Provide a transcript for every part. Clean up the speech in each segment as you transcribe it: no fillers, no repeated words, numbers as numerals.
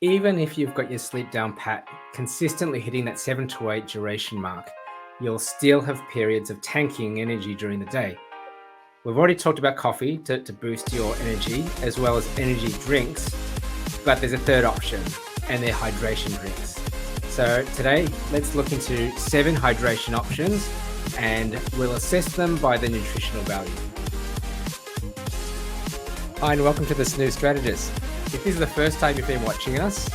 Even if you've got your sleep down pat, consistently hitting that 7 to 8 duration mark, you'll still have periods of tanking energy during the day. We've already talked about coffee to boost your energy, as well as energy drinks, but there's a third option, and they're hydration drinks. So today, let's look into 7 hydration options, and we'll assess them by the nutritional value. Hi, and welcome to the Snooze Strategists. If this is the first time you've been watching us,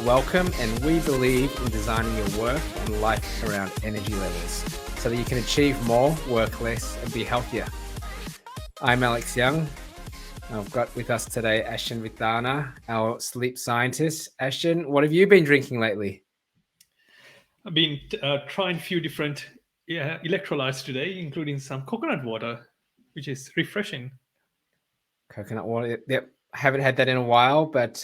welcome, and we believe in designing your work and life around energy levels so that you can achieve more, work less, and be healthier. I'm Alex Young. I've got with us today Ashton Vidhana, our sleep scientist. Ashton, what have you been drinking lately? I've been trying a few different electrolytes today, including some coconut water, which is refreshing. Coconut water. Yep, I haven't had that in a while, but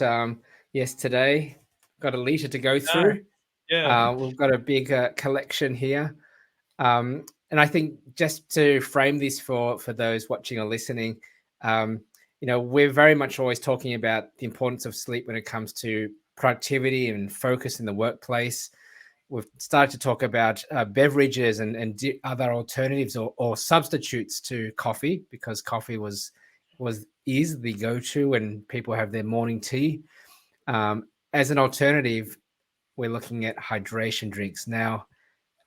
yes, today got a litre to go Ah, through. yeah. We've got a big collection here. And I think just to frame this for those watching or listening, we're very much always talking about the importance of sleep when it comes to productivity and focus in the workplace. We've started to talk about beverages and other alternatives or substitutes to coffee, because coffee is the go-to when people have their morning tea. As an alternative, we're looking at hydration drinks. Now,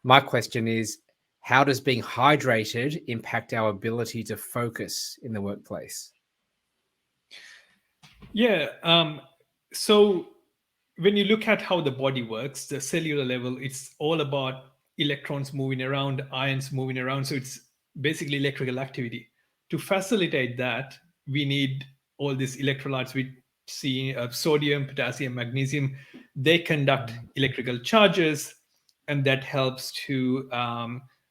my question is, how does being hydrated impact our ability to focus in the workplace? Yeah. So when you look at how the body works, the cellular level, it's all about electrons moving around, ions moving around. So it's basically electrical activity. To facilitate that, we need all these electrolytes. We see sodium, potassium, magnesium. They conduct electrical charges, and that helps to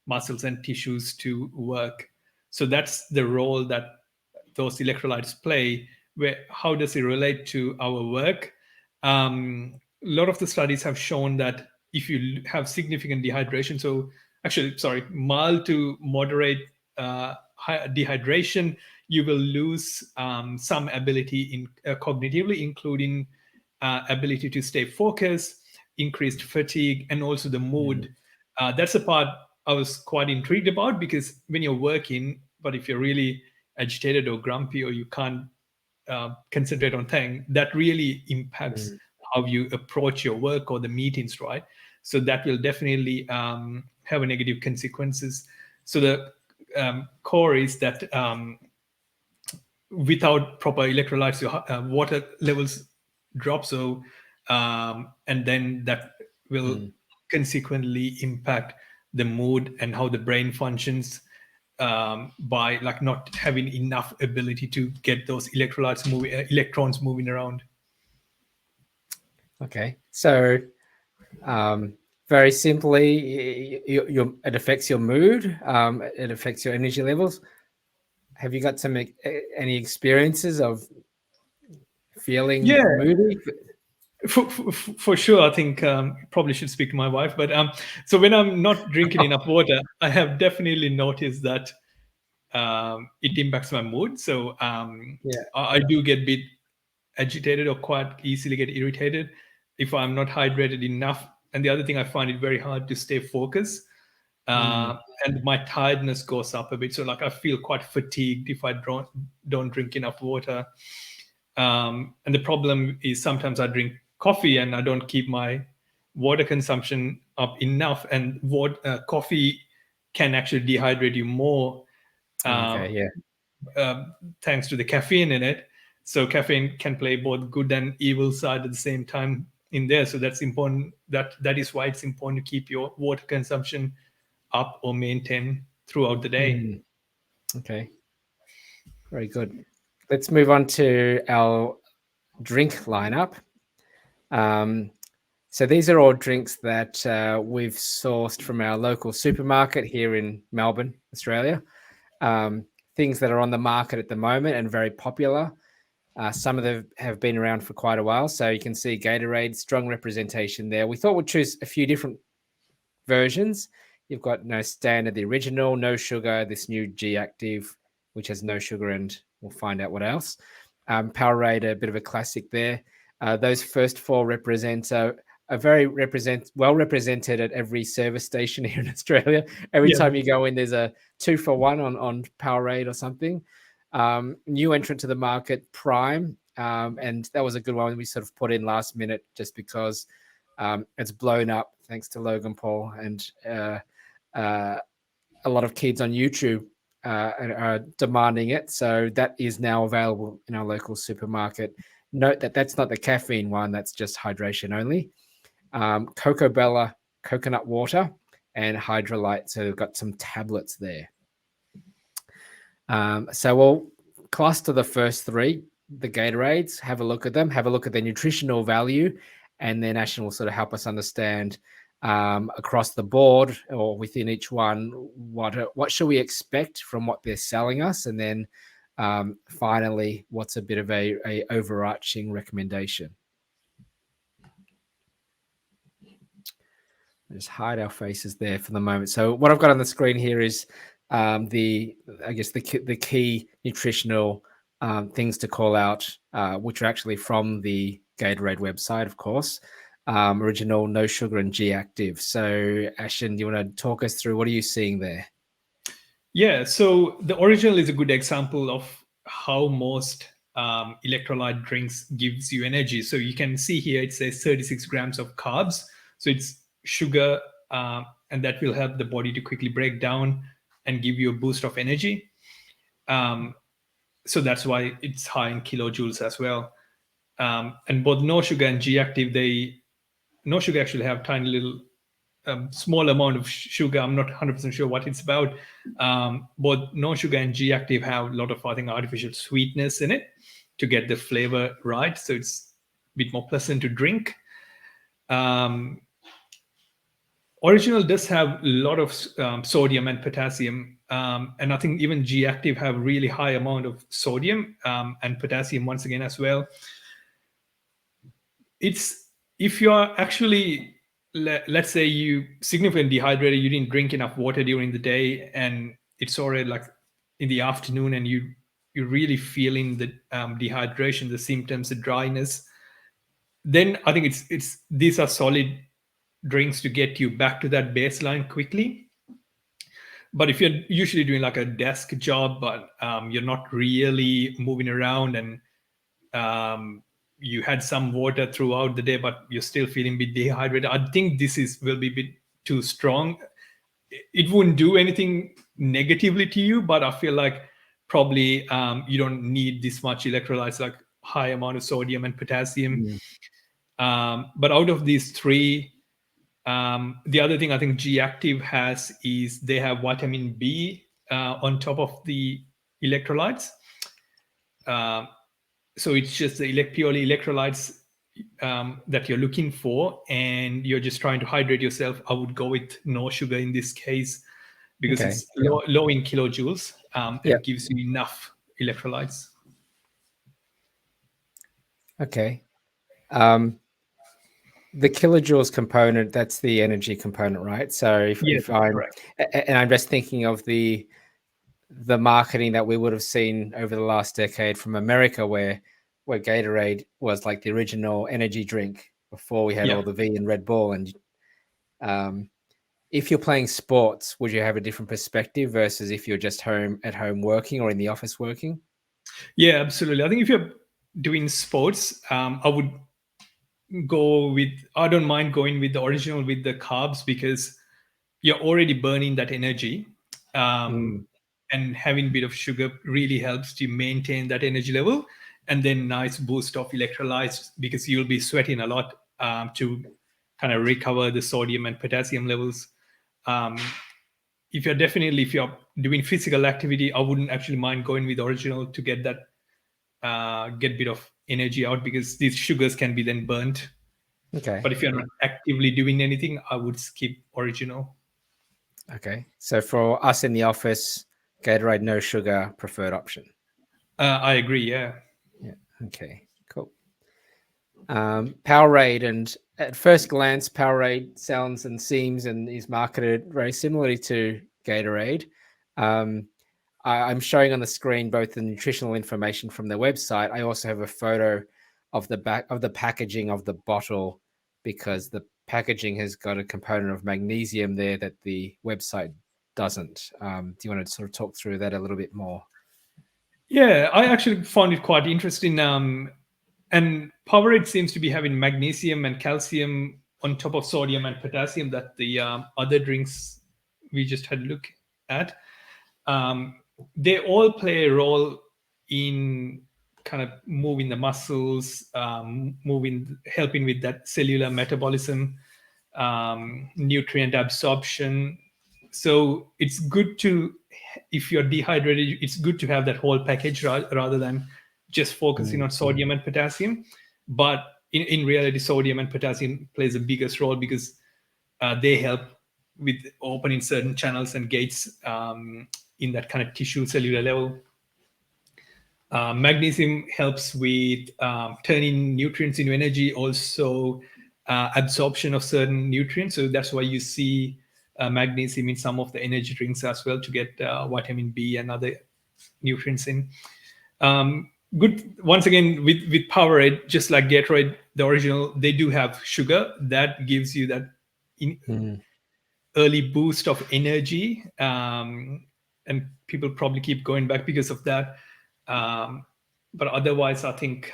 muscles and tissues to work. So that's the role that those electrolytes play. Where how does it relate to our work? A lot of the studies have shown that if you have significant dehydration, so actually, sorry, mild to moderate dehydration, you will lose some ability in cognitively, including ability to stay focused, increased fatigue, and also the mood. That's the part I was quite intrigued about, because when you're working, but if you're really agitated or grumpy, or you can't concentrate on things, that really impacts how you approach your work or the meetings, right? So that will definitely have a negative consequences. So the core is that without proper electrolytes, your water levels drop. So and then that will consequently impact the mood and how the brain functions, by like not having enough ability to get those electrolytes moving, electrons moving around. Okay, so very simply, it affects your mood. It affects your energy levels. Have you got any experiences of feeling Yeah, moody? for sure. I think probably should speak to my wife. But so when I'm not drinking enough water, I have definitely noticed that it impacts my mood. So Yeah. I do get a bit agitated or quite easily get irritated if I'm not hydrated enough. And the other thing, I find it very hard to stay focused. And my tiredness goes up a bit. So like I feel quite fatigued if I don't drink enough water. And the problem is sometimes I drink coffee and I don't keep my water consumption up enough. And coffee can actually dehydrate you more, uh, Okay. Yeah. thanks to the caffeine in it. So caffeine can play both good and evil side at the same time in there. So that's important. That is why it's important to keep your water consumption up or maintain throughout the day. Okay. Very good. Let's move on to our drink lineup. So these are all drinks that we've sourced from our local supermarket here in Melbourne, Australia. Things that are on the market at the moment and very popular. Some of them have been around for quite a while. So you can see Gatorade, strong representation there. We thought we'd choose a few different versions. You've got no standard, the original, no sugar, this new G Active, which has no sugar, and we'll find out what else. Powerade, a bit of a classic there. Those first four represent are very well represented at every service station here in Australia. Every time you go in, there's a 2-for-1 on Powerade or something. New entrant to the market, Prime, and that was a good one we sort of put in last minute just because it's blown up thanks to Logan Paul and a lot of kids on YouTube are demanding it. So that is now available in our local supermarket. Note that that's not the caffeine one. That's just hydration only. Cocobella coconut water and Hydralyte. So we've got some tablets there. So we'll cluster the first three, the Gatorades, have a look at them, have a look at their nutritional value, and then Ashen will sort of help us understand across the board or within each one what should we expect from what they're selling us, and then finally what's a bit of a overarching recommendation. Just hide our faces there for the moment. So what I've got on the screen here is the key nutritional things to call out, which are actually from the Gatorade website, of course. Original, no sugar, and G active. So Ashen, do you want to talk us through what are you seeing there? Yeah, so the original is a good example of how most electrolyte drinks gives you energy. So you can see here it says 36 grams of carbs. So it's sugar, and that will help the body to quickly break down and give you a boost of energy. So that's why it's high in kilojoules as well. And both no sugar and G active, no sugar actually have tiny little small amount of sugar. I'm not 100% sure what it's about. Both no sugar and G active have a lot of, I think, artificial sweetness in it to get the flavor right. So it's a bit more pleasant to drink. Original does have a lot of sodium and potassium. And I think even G active have really high amount of sodium and potassium once again as well. If you're actually, let's say you significantly dehydrated, you didn't drink enough water during the day, and it's already like in the afternoon, and you're really feeling the dehydration, the symptoms, the dryness, then I think it's these are solid drinks to get you back to that baseline quickly. But if you're usually doing like a desk job, but you're not really moving around, and you had some water throughout the day, but you're still feeling a bit dehydrated, I think this will be a bit too strong. It wouldn't do anything negatively to you, but I feel like probably you don't need this much electrolytes, like high amount of sodium and potassium. But out of these three, the other thing I think G active has is they have vitamin B on top of the electrolytes. So it's just the purely electrolytes that you're looking for, and you're just trying to hydrate yourself. I would go with no sugar in this case because it's low in kilojoules and gives you enough electrolytes. Okay. The kilojoules component, that's the energy component, right? So if I'm just thinking of the marketing that we would have seen over the last decade from America, where Gatorade was like the original energy drink before we had all the V and Red Bull. And if you're playing sports, would you have a different perspective versus if you're just at home working or in the office working? Yeah, absolutely. I think if you're doing sports, I don't mind going with the original with the carbs, because you're already burning that energy. And having a bit of sugar really helps to maintain that energy level, and then nice boost of electrolytes, because you'll be sweating a lot to kind of recover the sodium and potassium levels. If you're doing physical activity, I wouldn't actually mind going with original to get that get a bit of energy out, because these sugars can be then burnt. Okay. But if you're not actively doing anything, I would skip original. Okay. So for us in the office, Gatorade, no sugar, preferred option. I agree. Yeah. Okay. Cool. Powerade, and at first glance, Powerade sounds and seems and is marketed very similarly to Gatorade. I'm showing on the screen both the nutritional information from their website. I also have a photo of the back of the packaging of the bottle, because the packaging has got a component of magnesium there that the website doesn't. Do you want to sort of talk through that a little bit more? Yeah, I actually found it quite interesting. And Powerade seems to be having magnesium and calcium on top of sodium and potassium that the other drinks we just had a look at. They all play a role in kind of moving the muscles, helping with that cellular metabolism, nutrient absorption. So it's good to, if you're dehydrated, it's good to have that whole package rather than just focusing on sodium and potassium. But in reality, sodium and potassium plays the biggest role because they help with opening certain channels and gates in that kind of tissue cellular level. Magnesium helps with turning nutrients into energy, also absorption of certain nutrients. So that's why you see magnesium in some of the energy drinks as well, to get vitamin B and other nutrients in. Good. Once again, with Powerade, just like Gatorade, the original, they do have sugar that gives you that early boost of energy, and people probably keep going back because of that. But otherwise, I think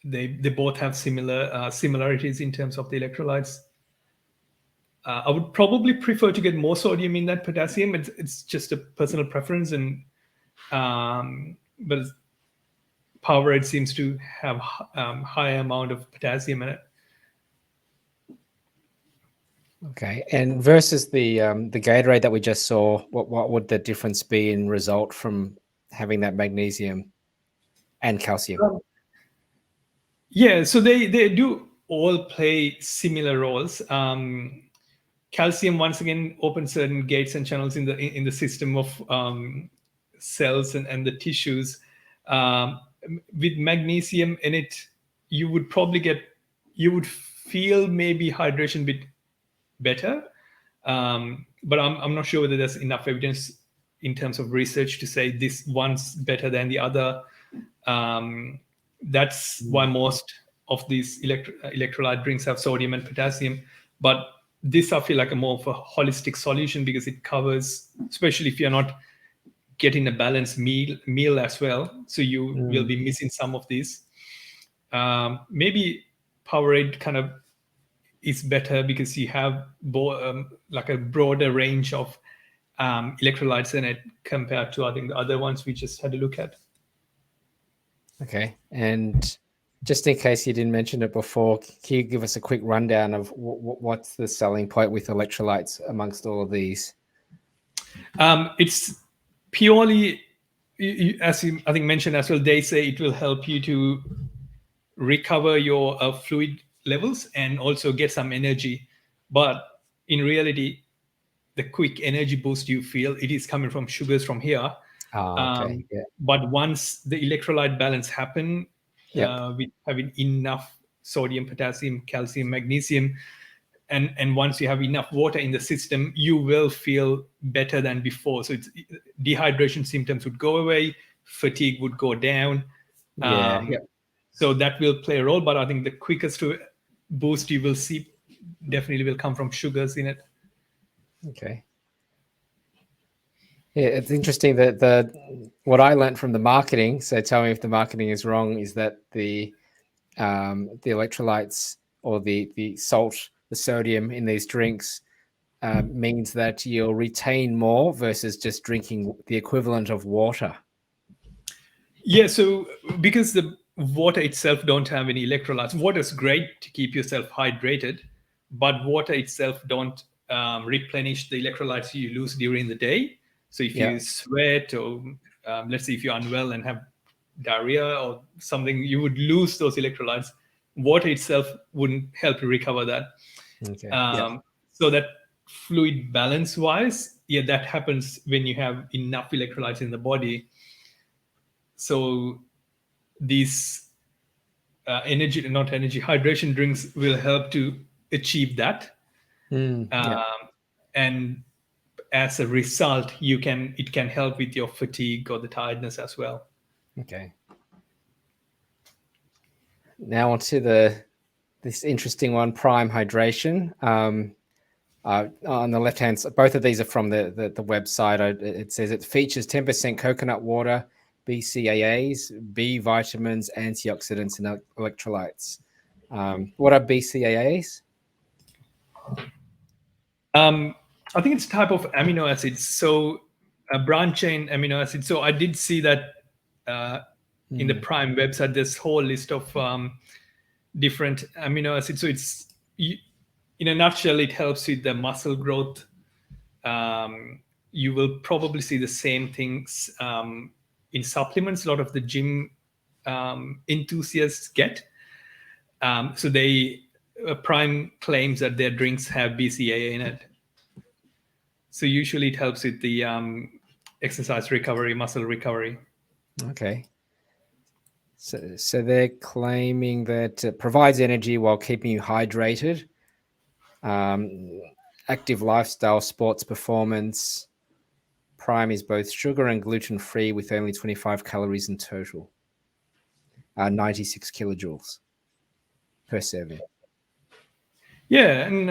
they both have similarities in terms of the electrolytes. I would probably prefer to get more sodium in that potassium. It's just a personal preference, and but Powerade seems to have higher amount of potassium in it. Okay, and versus the Gatorade that we just saw, what would the difference be in result from having that magnesium and calcium? Yeah, so they do all play similar roles. Calcium once again opens certain gates and channels in the system of cells and the tissues. With magnesium in it, you would feel maybe hydration bit better, but I'm not sure whether there's enough evidence in terms of research to say this one's better than the other. That's why most of these electrolyte drinks have sodium and potassium. But this I feel like a more of a holistic solution, because it covers, especially if you're not getting a balanced meal as well. So you will be missing some of these. Maybe Powerade kind of is better because you have like a broader range of electrolytes in it compared to, I think, the other ones we just had a look at. Okay, and just in case you didn't mention it before, can you give us a quick rundown of what's the selling point with electrolytes amongst all of these? It's purely, as you, I think, mentioned as well, they say it will help you to recover your fluid levels and also get some energy. But in reality, the quick energy boost you feel, it is coming from sugars from here. Okay, yeah. But once the electrolyte balance happen, with having enough sodium, potassium, calcium, magnesium, and once you have enough water in the system, you will feel better than before. So dehydration symptoms would go away, fatigue would go down. So that will play a role, but I think the quickest boost you will see definitely will come from sugars in it. Okay. Yeah, it's interesting that what I learned from the marketing, so tell me if the marketing is wrong, is that the electrolytes or the salt, the sodium in these drinks means that you'll retain more versus just drinking the equivalent of water. Yeah, so because the water itself don't have any electrolytes, water is great to keep yourself hydrated, but water itself don't replenish the electrolytes you lose during the day. So if you sweat, or let's say if you're unwell and have diarrhea or something, you would lose those electrolytes. Water itself wouldn't help you recover that. So that fluid balance wise, that happens when you have enough electrolytes in the body. So these hydration drinks will help to achieve that. And as a result, it can help with your fatigue or the tiredness as well. Okay. Now onto this interesting one, Prime Hydration. On the left hand side, both of these are from the website. It says it features 10% coconut water, BCAAs, B vitamins, antioxidants, and electrolytes. What are BCAAs? I think it's a type of amino acids. So a branch chain amino acid. So I did see that in the Prime website, this whole list of different amino acids. So it's, in a nutshell, it helps with the muscle growth. You will probably see the same things in supplements. A lot of the gym enthusiasts get. So Prime claims that their drinks have BCAA in it. So usually it helps with the exercise recovery, muscle recovery. Okay. So they're claiming that it provides energy while keeping you hydrated. Active lifestyle, sports performance. Prime is both sugar and gluten-free with only 25 calories in total. 96 kilojoules per serving. Yeah, and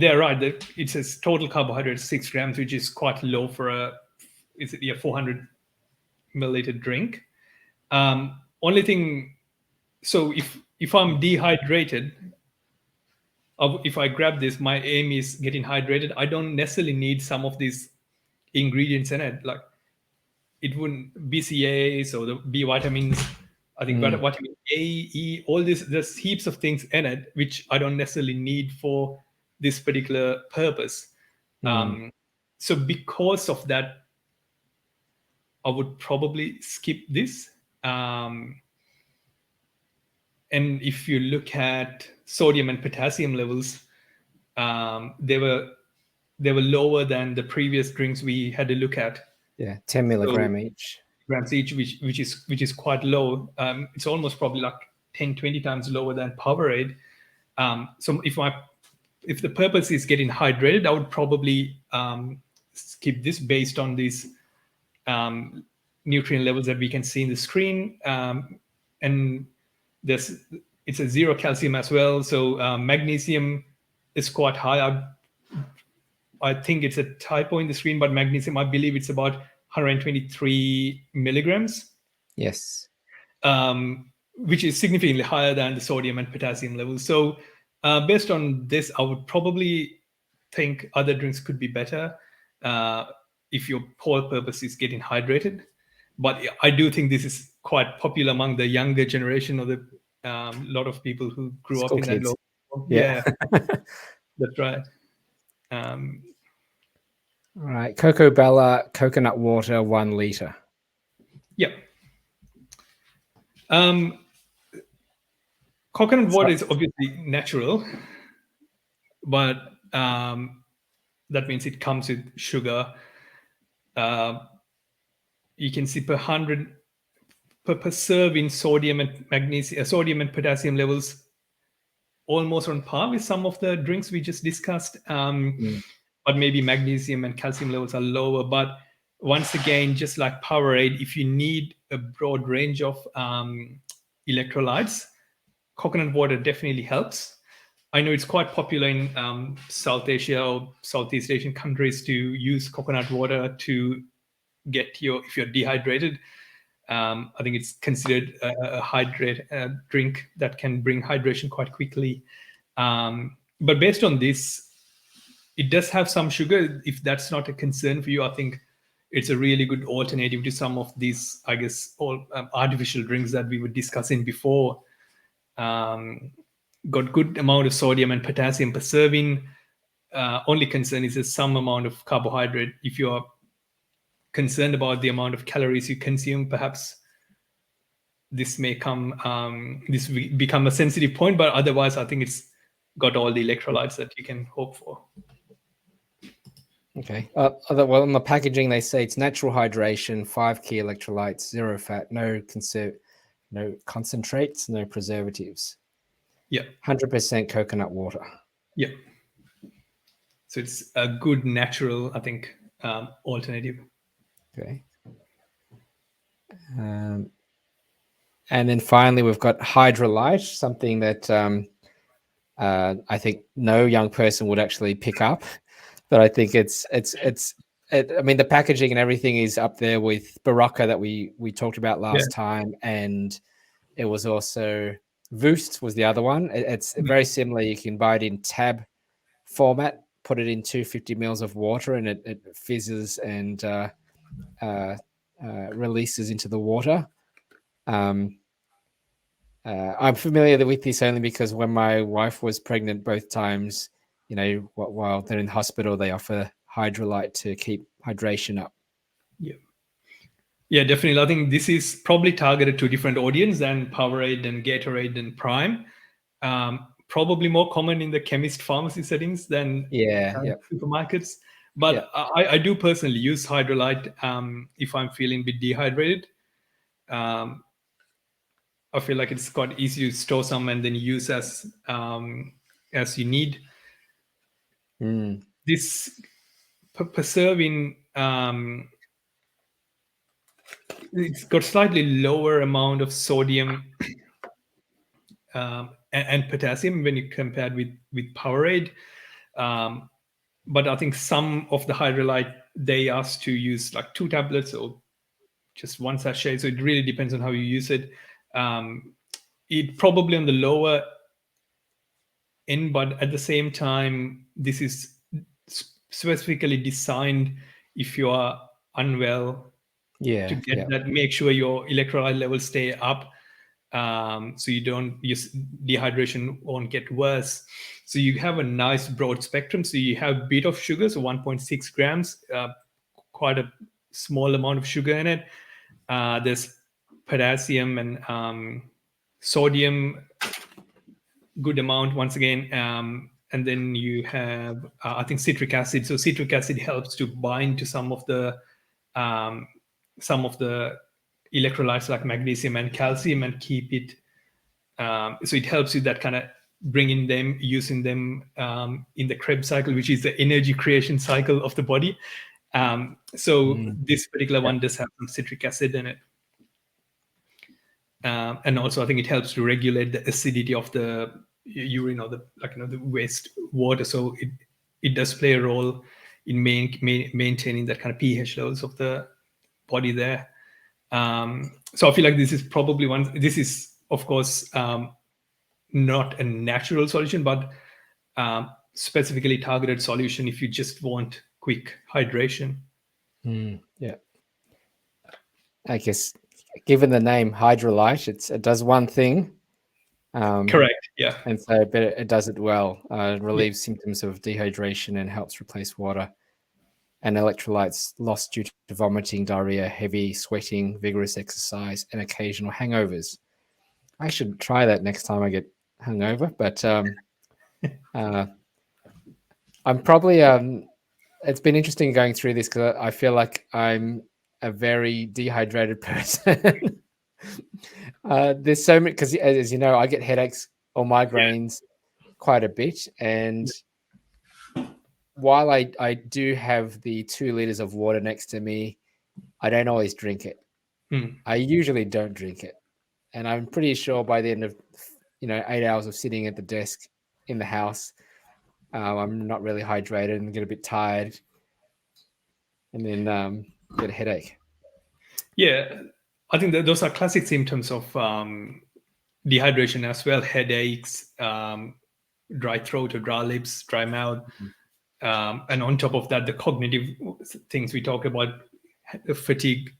they're right. It says total carbohydrate 6 grams, which is quite low for a 400 milliliter drink. Only thing, so if I'm dehydrated, if I grab this, my aim is getting hydrated. I don't necessarily need some of these ingredients in it. Like it wouldn't BCAAs or the B vitamins. I think vitamin A, E, all this. There's heaps of things in it which I don't necessarily need for this particular purpose. So because of that, I would probably skip this. And if you look at sodium and potassium levels, they were lower than the previous drinks we had to look at. Yeah, 10 milligram each. Grams each, which is quite low. It's almost probably like 10, 20 times lower than Powerade. So if the purpose is getting hydrated, I would probably skip this based on these nutrient levels that we can see in the screen. And it's a zero calcium as well. So magnesium is quite high. I think it's a typo in the screen, but magnesium, I believe it's about 123 milligrams. Yes. Which is significantly higher than the sodium and potassium levels. So based on this, I would probably think other drinks could be better if your whole purpose is getting hydrated. But I do think this is quite popular among the younger generation, or the lot of people who grew School up in kids. that local. Yeah. That's right. All right. Cocobella coconut water, 1 liter. Yeah. Coconut water is obviously natural, but that means it comes with sugar. You can see per serving sodium and potassium levels almost on par with some of the drinks we just discussed. But maybe magnesium and calcium levels are lower. But once again, just like Powerade, if you need a broad range of electrolytes, coconut water definitely helps. I know it's quite popular in South Asia or Southeast Asian countries to use coconut water to get if you're dehydrated. I think it's considered a drink that can bring hydration quite quickly. But based on this, it does have some sugar. If that's not a concern for you, I think it's a really good alternative to some of these, I guess, all artificial drinks that we were discussing before. Got good amount of sodium and potassium per serving. Only concern is some amount of carbohydrate. If you are concerned about the amount of calories you consume, perhaps this may become a sensitive point. But otherwise, I think it's got all the electrolytes that you can hope for. Okay. Well, on the packaging, they say it's natural hydration, 5 key electrolytes, 0 fat, no concentrates, no preservatives. Yeah. 100% coconut water. Yeah. So it's a good natural, I think, alternative. Okay. And then finally, we've got Hydralyte, something that I think no young person would actually pick up, but I think I mean, the packaging and everything is up there with Barocca that we talked about Yeah. last time, and it was also Voost was the other one. It's Mm. very similar. You can buy it in tab format, put it in 250 mils of water, and it fizzes and releases into the water. I'm familiar with this only because when my wife was pregnant both times, while they're in hospital, they offer Hydralyte to keep hydration up. Yeah. Yeah, definitely. I think this is probably targeted to different audience than Powerade and Gatorade and Prime. Probably more common in the chemist pharmacy settings than Yeah, supermarkets. But I do personally use Hydralyte if I'm feeling a bit dehydrated. I feel like it's quite easy to store some and then use as you need. This preserving it's got slightly lower amount of sodium and potassium when you compared with Powerade. But I think some of the Hydralyte they ask to use like 2 tablets or just 1 sachet. So it really depends on how you use it. It probably on the lower end, but at the same time, this is specifically designed if you are unwell to get that. Make sure your electrolyte levels stay up. So you don't dehydration won't get worse. So you have a nice broad spectrum. So you have a bit of sugar, so 1.6 grams, quite a small amount of sugar in it. There's potassium and sodium, good amount once again. And then you have, I think, citric acid. So citric acid helps to bind to some of the electrolytes like magnesium and calcium and keep it. So it helps you that kind of bringing them, using them in the Krebs cycle, which is the energy creation cycle of the body. So this particular one does have some citric acid in it. And also, I think it helps to regulate the acidity of the urine or the waste water. So it does play a role in maintaining that kind of pH levels of the body there. So I feel like this is probably one. This is, of course, not a natural solution, but specifically targeted solution if you just want quick hydration. Yeah. I guess, given the name Hydralyte, it does one thing. Correct. Yeah. And so, but it does it well. Relieves symptoms of dehydration and helps replace water and electrolytes lost due to vomiting, diarrhea, heavy sweating, vigorous exercise, and occasional hangovers. I should try that next time I get hungover, but I'm probably it's been interesting going through this because I feel like I'm a very dehydrated person. There's so many, because as you know, I get headaches or migraines quite a bit, and while I do have the 2 liters of water next to me, I don't always drink it. I usually don't drink it, and I'm pretty sure by the end of 8 hours of sitting at the desk in the house, I'm not really hydrated and get a bit tired, and then get a headache. Yeah, I think that those are classic symptoms of dehydration as well: headaches, dry throat or dry lips, dry mouth, and on top of that, the cognitive things we talk about: fatigue,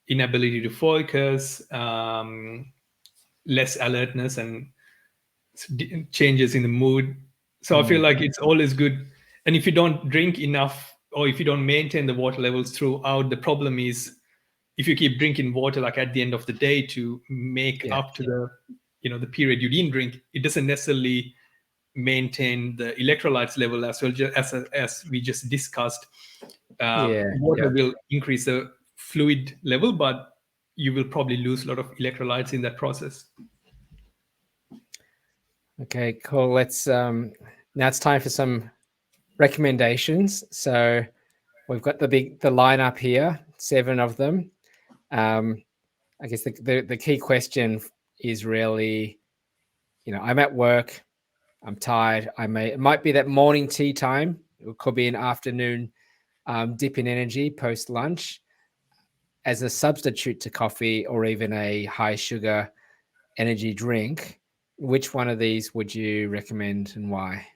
inability to focus, less alertness, and changes in the mood. So I feel like it's always good. And if you don't drink enough, or if you don't maintain the water levels throughout, the problem is if you keep drinking water like at the end of the day to make up to the period you didn't drink, it doesn't necessarily maintain the electrolytes level as well. As we just discussed, water will increase the fluid level, but you will probably lose a lot of electrolytes in that process. Okay, cool. Let's now it's time for some recommendations. So we've got the lineup here, 7 of them. I guess the key question is really, I'm at work, I'm tired. It might be that morning tea time. It could be an afternoon dip in energy post lunch as a substitute to coffee or even a high sugar energy drink. Which one of these would you recommend and why?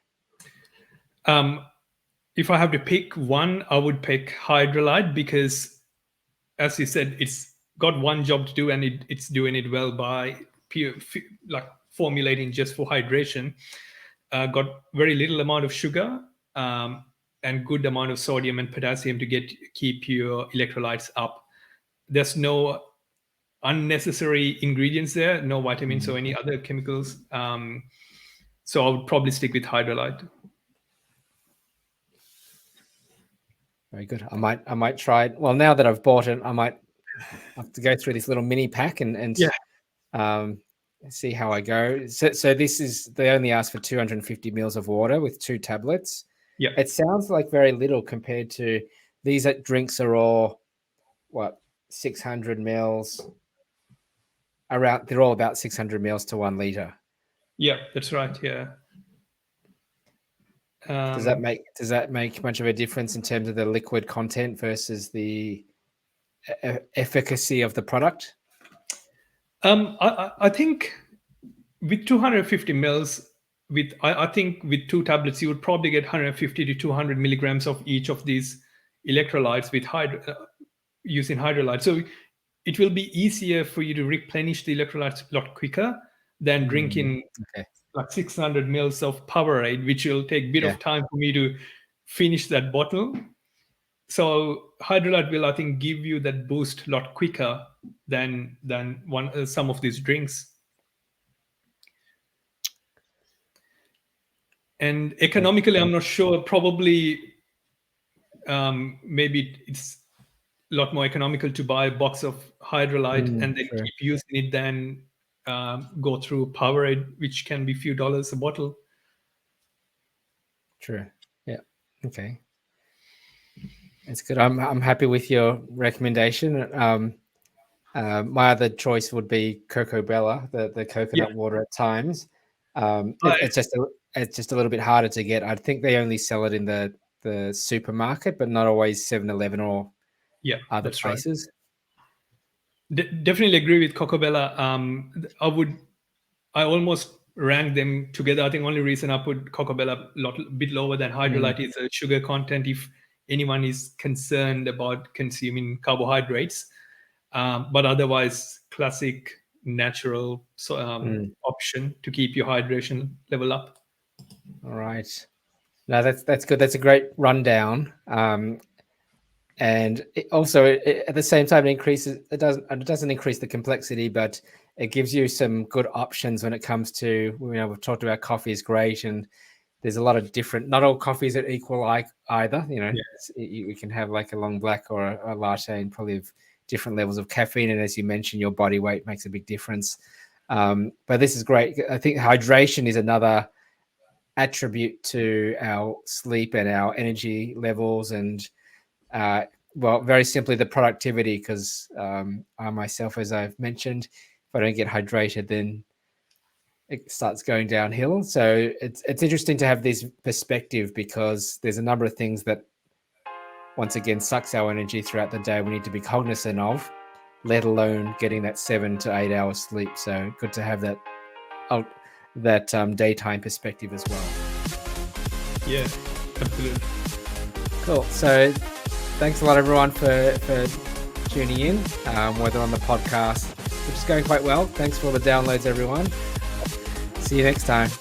If I have to pick one, I would pick Hydralyte because, as you said, it's got one job to do and it's doing it well by formulating just for hydration. Got very little amount of sugar and good amount of sodium and potassium to keep your electrolytes up. There's no unnecessary ingredients there, no vitamins or any other chemicals. So I would probably stick with Hydralyte. Very good. I might try it. Well, now that I've bought it, I might have to go through this little mini pack and see how I go. So this is, they only ask for 250 mils of water with 2 tablets. Yeah. It sounds like very little compared to these drinks are all 600 mils around. They're all about 600 mils to 1 liter. Yeah, that's right. Yeah. Does that make much of a difference in terms of the liquid content versus the efficacy of the product? I think with 250 mils, I think with 2 tablets, you would probably get 150 to 200 milligrams of each of these electrolytes with using Hydralyte. So it will be easier for you to replenish the electrolytes a lot quicker than drinking like 600 mils of Powerade, which will take a bit of time for me to finish that bottle. So Hydralyte will, I think, give you that boost a lot quicker than some of these drinks. And economically, I'm not sure. Probably, maybe it's a lot more economical to buy a box of Hydralyte and then keep using it than go through Powerade, which can be a few dollars a bottle. True. Yeah. Okay. That's good. I'm happy with your recommendation. My other choice would be Cocobella, the coconut water at times. It's just a little bit harder to get. I think they only sell it in the supermarket, but not always 7-Eleven or other places. Right. Definitely agree with Cocobella. I almost rank them together. I think only reason I put Cocobella a bit lower than Hydralyte is the sugar content. If anyone is concerned about consuming carbohydrates, but otherwise, classic natural option to keep your hydration level up. All right. No, that's good. That's a great rundown. And it also, at the same time, it doesn't increase the complexity, but it gives you some good options when it comes to, we've talked about coffee is great, and there's a lot of different, not all coffees are equal either. You can have like a long black or a latte and probably have different levels of caffeine. And as you mentioned, your body weight makes a big difference. But this is great. I think hydration is another attribute to our sleep and our energy levels, and very simply the productivity, because I myself, as I've mentioned, if I don't get hydrated, then it starts going downhill. So it's interesting to have this perspective, because there's a number of things that, once again, sucks our energy throughout the day we need to be cognizant of, let alone getting that 7 to 8 hours sleep. So good to have that daytime perspective as well. Yeah, absolutely. Cool. So thanks a lot, everyone, for tuning in, whether on the podcast, which is going quite well. Thanks for all the downloads, everyone. See you next time.